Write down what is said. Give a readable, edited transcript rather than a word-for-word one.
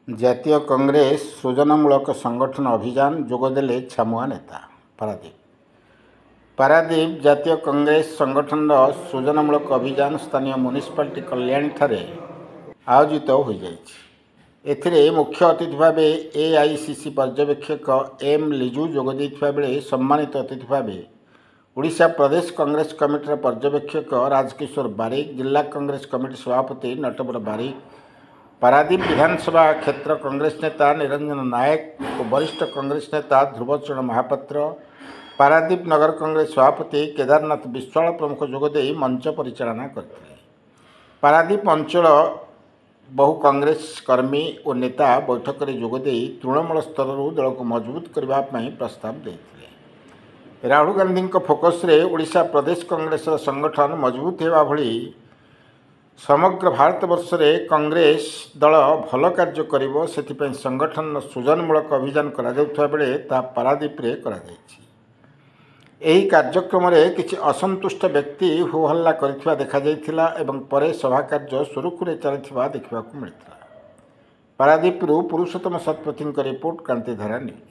ଜାତୀୟ କଂଗ୍ରେସ ସୃଜନମୂଳକ ସଂଗଠନ ଅଭିଯାନ ଯୋଗଦେଲେ ଛାମୁଆ ନେତା। ପାରାଦୀପ ଜାତୀୟ କଂଗ୍ରେସ ସଂଗଠନର ସୃଜନମୂଳକ ଅଭିଯାନ ସ୍ଥାନୀୟ ମ୍ୟୁନିସିପାଲିଟି କଲ୍ୟାଣୀଠାରେ ଆୟୋଜିତ ହୋଇଯାଇଛି। ଏଥିରେ ମୁଖ୍ୟ ଅତିଥି ଭାବେ ଏଆଇସିସି ପର୍ଯ୍ୟବେକ୍ଷକ ଏମ୍ ଲିଜୁ ଯୋଗ ଦେଇଥିବା ବେଳେ ସମ୍ମାନିତ ଅତିଥି ଭାବେ ଓଡ଼ିଶା ପ୍ରଦେଶ କଂଗ୍ରେସ କମିଟିର ପର୍ଯ୍ୟବେକ୍ଷକ ରାଜକିଶୋର ବାରିକ, ଜିଲ୍ଲା କଂଗ୍ରେସ କମିଟି ସଭାପତି ନଟବର ବାରିକ, ପାରାଦୀପ ବିଧାନସଭା କ୍ଷେତ୍ର କଂଗ୍ରେସ ନେତା ନିରଞ୍ଜନ ନାୟକ ଓ ବରିଷ୍ଠ କଂଗ୍ରେସ ନେତା ଧ୍ରୁବଚରଣ ମହାପାତ୍ର, ପାରାଦୀପ ନଗର କଂଗ୍ରେସ ସଭାପତି କେଦାରନାଥ ବିଶ୍ୱାଳ ପ୍ରମୁଖ ଯୋଗଦେଇ ମଞ୍ଚ ପରିଚାଳନା କରିଥିଲେ। ପାରାଦୀପ ଅଞ୍ଚଳ ବହୁ କଂଗ୍ରେସ କର୍ମୀ ଓ ନେତା ବୈଠକରେ ଯୋଗଦେଇ ତୃଣମୂଳ ସ୍ତରରୁ ଦଳକୁ ମଜବୁତ କରିବା ପାଇଁ ପ୍ରସ୍ତାବ ଦେଇଥିଲେ। ରାହୁଲ ଗାନ୍ଧୀଙ୍କ ଫୋକସରେ ଓଡ଼ିଶା ପ୍ରଦେଶ କଂଗ୍ରେସର ସଂଗଠନ ମଜବୁତ ହେବା ଭଳି ସମଗ୍ର ଭାରତବର୍ଷରେ କଂଗ୍ରେସ ଦଳ ଭଲ କାର୍ଯ୍ୟ କରିବ, ସେଥିପାଇଁ ସଂଗଠନର ସୃଜନମୂଳକ ଅଭିଯାନ କରାଯାଉଥିବା ବେଳେ ତାହା ପାରାଦୀପରେ କରାଯାଇଛି। ଏହି କାର୍ଯ୍ୟକ୍ରମରେ କିଛି ଅସନ୍ତୁଷ୍ଟ ବ୍ୟକ୍ତି ହୋହଲ୍ଲା କରିଥିବା ଦେଖାଯାଇଥିଲା ଏବଂ ପରେ ସଭା କାର୍ଯ୍ୟ ସୁରୁଖୁରୁରେ ଚାଲିଥିବା ଦେଖିବାକୁ ମିଳିଥିଲା। ପାରାଦୀପରୁ ପୁରୁଷୋତ୍ତମ ଶତପଥୀଙ୍କ ରିପୋର୍ଟ, କ୍ରାନ୍ତିଧାରା ନ୍ୟୁଜ୍।